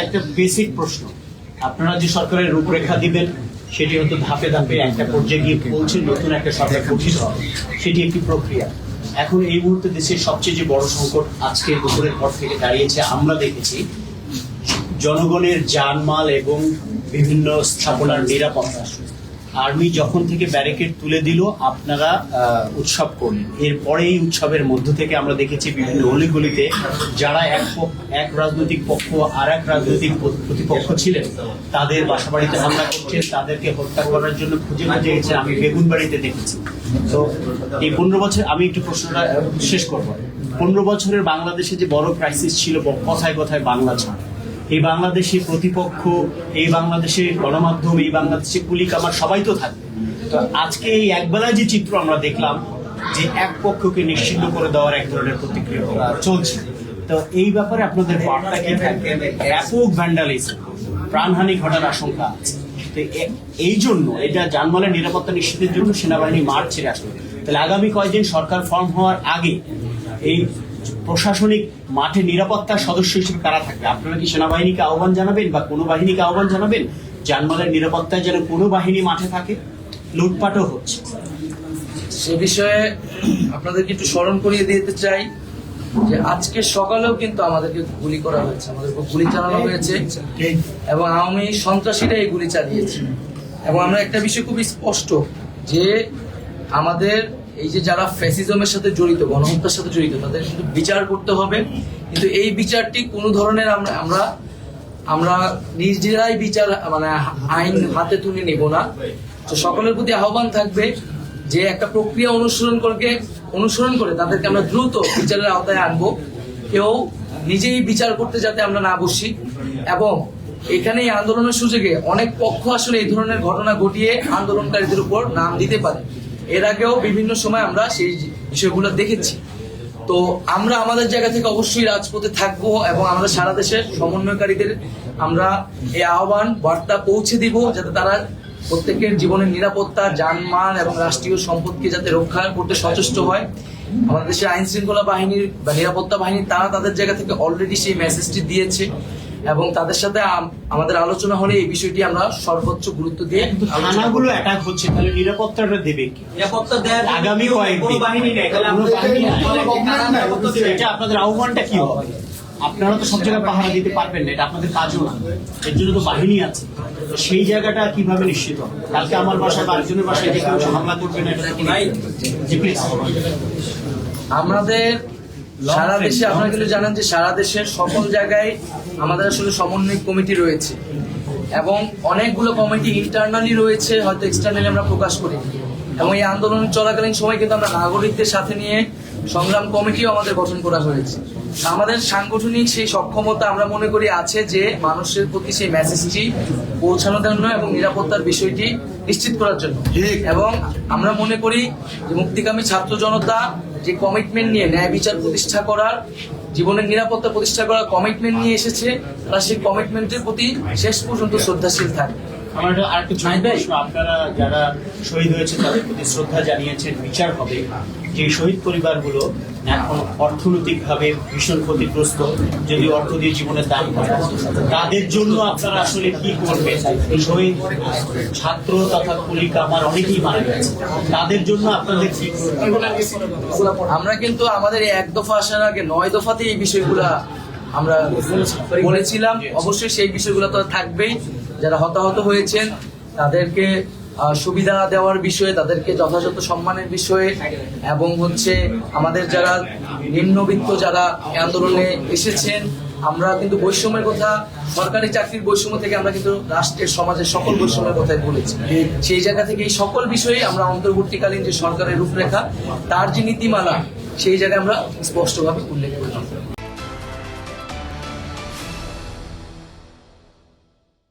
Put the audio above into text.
একটা বেসিক প্রশ্ন, আপনারা যে সরকারের রূপরেখা দিবেন সেটি হয়তো ধাপে ধাপে একটা পর্যায়ে গিয়ে বলছেন নতুন একটা সরকার গঠিত হবে, সেটি একটি প্রক্রিয়া। এখন এই মুহূর্তে দেশের সবচেয়ে যে বড় সংকট আজকে দুপুরের পর থেকে দাঁড়িয়েছে, আমরা দেখেছি জনগণের জানমাল এবং বিভিন্ন স্থাপনার নিরাপত্তা। আর্মি যখন থেকে ব্যারিকেড তুলে দিল আপনারা উৎসব করলেন, এরপরে এই উৎসবের মধ্য থেকে আমরা দেখেছি বিভিন্ন অলিগলিতে যারা এক রাজনৈতিক পক্ষ আর এক রাজনৈতিক প্রতিপক্ষ ছিলেন তাদের বাসাবাড়িতে হামলা করছেন, তাদেরকে হত্যা করার জন্য খুঁজে খুঁজে গেছে। আমি বেগুনবাড়িতে দেখেছি। তো এই 15 বছর, আমি একটু প্রশ্নটা শেষ করবো, 15 বছরের বাংলাদেশে যে বড় ক্রাইসিস ছিল, কথায় কথায় বাংলা ছাড়, এই বাংলাদেশে প্রতিপক্ষ, এই বাংলাদেশে গণমাধ্যম, এই বাংলাদেশে কুলিকামার সবাই তো থাকবে। তো আজকে এই একবেলায় যে চিত্র আমরা দেখলাম যে এক পক্ষকে নিশ্চিহ্ন করে দেওয়ার এক ধরনের প্রতিক্রিয়া চলছে, তো এই ব্যাপারে আপনাদের বার্তা কি থাকবে? ব্যাপক ভ্যান্ডালিজম, প্রাণহানি ঘটার আশঙ্কা আছে। তো এই জন্য এটা জানমালের নিরাপত্তা নিশ্চিতের জন্য সেনাবাহিনী মাঠ ছেড়ে আসবে। তাহলে আগামী কয়েকদিন সরকার ফর্ম হওয়ার আগে এই প্রশাসনিক মাঠে নিরাপত্তার সদস্য হিসেবে কারা থাকবে? আপনারা কি সেনাবাহিনীকে আহ্বান জানাবেন বা কোনো বাহিনীকে আহ্বান জানাবেন জানমালের নিরাপত্তায় যেন কোনো বাহিনী মাঠে থাকে? লুটপাটও হচ্ছে, সে বিষয়ে আপনাদেরকে একটু স্মরণ করিয়ে দিতে চাই যে আজকে সকালেও কিন্তু আমাদেরকে গুলি করা হয়েছে, আমাদের উপর গুলি চালানো হয়েছে এবং আওয়ামী সন্ত্রাসীরা এই গুলি চালিয়েছে। এবং আমরা একটা বিষয় খুব স্পষ্ট যে আমাদের এই যে যারা ফ্যাসিজমের সাথে জড়িত, গণহত্যার সাথে জড়িত, তাদের কিন্তু বিচার করতে হবে। কিন্তু এই বিচারটি কোনো ধরনের আমরা নিজেরাই বিচার আইন হাতে তুলে নেব না। তো সকলের প্রতি আহ্বান থাকবে যে একটা প্রক্রিয়া অনুসরণ করে তাদেরকে আমরা দ্রুত বিচারের আওতায় আনবো। কেউ নিজেই বিচার করতে যাতে আমরা না বসি। এবং এখানে এই আন্দোলনের সুযোগে অনেক পক্ষ আসলে এই ধরনের ঘটনা ঘটিয়ে আন্দোলনকারীদের উপর নাম দিতে পারে। এর আগেও বিভিন্ন সময় আমরা সেই বিষয়গুলো দেখেছি। তো আমরা আমাদের জায়গা থেকে অবশ্যই রাজপথে থাকবো এবং আমরা সারা দেশের সমন্বয়কারীদের আমরা এই আহ্বান বার্তা পৌঁছে দিব যাতে তারা প্রত্যেকের জীবনের নিরাপত্তা, জানমাল এবং রাষ্ট্রীয় সম্পদকে যাতে রক্ষা করতে সচেষ্ট হয়। আমাদের দেশের আইন শৃঙ্খলা বাহিনীর বা নিরাপত্তা বাহিনী তারা তাদের জায়গা থেকে অলরেডি সেই মেসেজটি দিয়েছে এবং তাদের সাথে আমাদের আলোচনা হলে এই বিষয়টি আমরা সর্বোচ্চ গুরুত্ব দিয়ে থানাগুলো অ্যাটাক হচ্ছে, তাহলে নিরাপত্তাটা দেবে কি? নিরাপত্তা দেওয়ার আগামী কয়েকদিন বাহিনী নেই, এটা আপনাদের আহ্বানটা কি হবে? আপনারা তো সব জায়গায় পাহারা দিতে পারবেন না, এটা আপনাদের কাজও না, এর জন্য তো বাহিনী আছে। সেই জায়গাটা কিভাবে নিশ্চিত হবে? কালকে আমার বাসায় বা আরেকজনের বাসায় যে কেউ হামলা করবে না, এটা তো নাই। জি প্লিজ। আমাদের সারা দেশে, আপনারা কিন্তু জানেন যে সারা দেশের সকল জায়গায় আমাদের আসলে সমন্বয় কমিটি রয়েছে এবং অনেকগুলো কমিটি ইন্টারনালি রয়েছে, হয়তো এক্সটার্নালি আমরা প্রকাশ করি। এবং এই আন্দোলন চলাকালীন সময় কিন্তু আমরা নাগরিকদের সাথে নিয়ে সংগ্রাম কমিটিও আমাদের গঠন করা হয়েছে। আমাদের সাংগঠনিক সেই সক্ষমতা আমরা মনে করি আছে যে মানুষের প্রতি সেই মেসেজটি পৌঁছানোর জন্য এবং নিরাপত্তার বিষয়টি নিশ্চিত করার জন্য। এবং আমরা মনে করি যে মুক্তিকামী ছাত্র জনতা যে কমিটমেন্ট নিয়ে ন্যায় বিচার প্রতিষ্ঠা করার, জীবনের নিরাপত্তা প্রতিষ্ঠা করার কমিটমেন্ট নিয়ে এসেছে, তারা সেই কমিটমেন্টের প্রতি শেষ পর্যন্ত শ্রদ্ধাশীল থাকবে। আমার আরেকটু প্রশ্ন, আপনারা যারা শহীদ হয়েছে তাদের প্রতি শ্রদ্ধা জানিয়েছেন, বিচার হবে। যে শহীদ পরিবারগুলো এখন অর্থনৈতিকভাবে ভীষণ ক্ষতিগ্রস্ত, যদি অর্থ দিয়ে জীবনের দান হয়, তাদের জন্য আপনারা আসলে কি করবেন? শহীদ ছাত্র তথা কুলিকা আমার অনেকেই মারা গেছে, তাদের জন্য আপনাদের কি করবেন? আমরা কিন্তু আমাদের এই 1 দফা আসার আগে 9 দফাতে এই বিষয়গুলা আমরা বলেছিলাম। অবশ্যই সেই বিষয়গুলো তো থাকবেই। যারা হতাহত হয়েছেন তাদেরকে সুবিধা দেওয়ার বিষয়ে, তাদেরকে যথাযথ সম্মানের বিষয়ে, এবং আমাদের যারা নিম্নবিত্ত যারা আন্দোলনে এসেছেন, আমরা কিন্তু বৈষম্যের কথা, সরকারি চাকরির বৈষম্য থেকে আমরা কিন্তু রাষ্ট্রের সমাজের সকল বৈষম্যের কথাই বলেছি। সেই জায়গা থেকে এই সকল বিষয়ে আমরা অন্তর্বর্তীকালীন যে সরকারের রূপরেখা, তার যে নীতিমালা, সেই জায়গায় আমরা স্পষ্টভাবে উল্লেখ করি।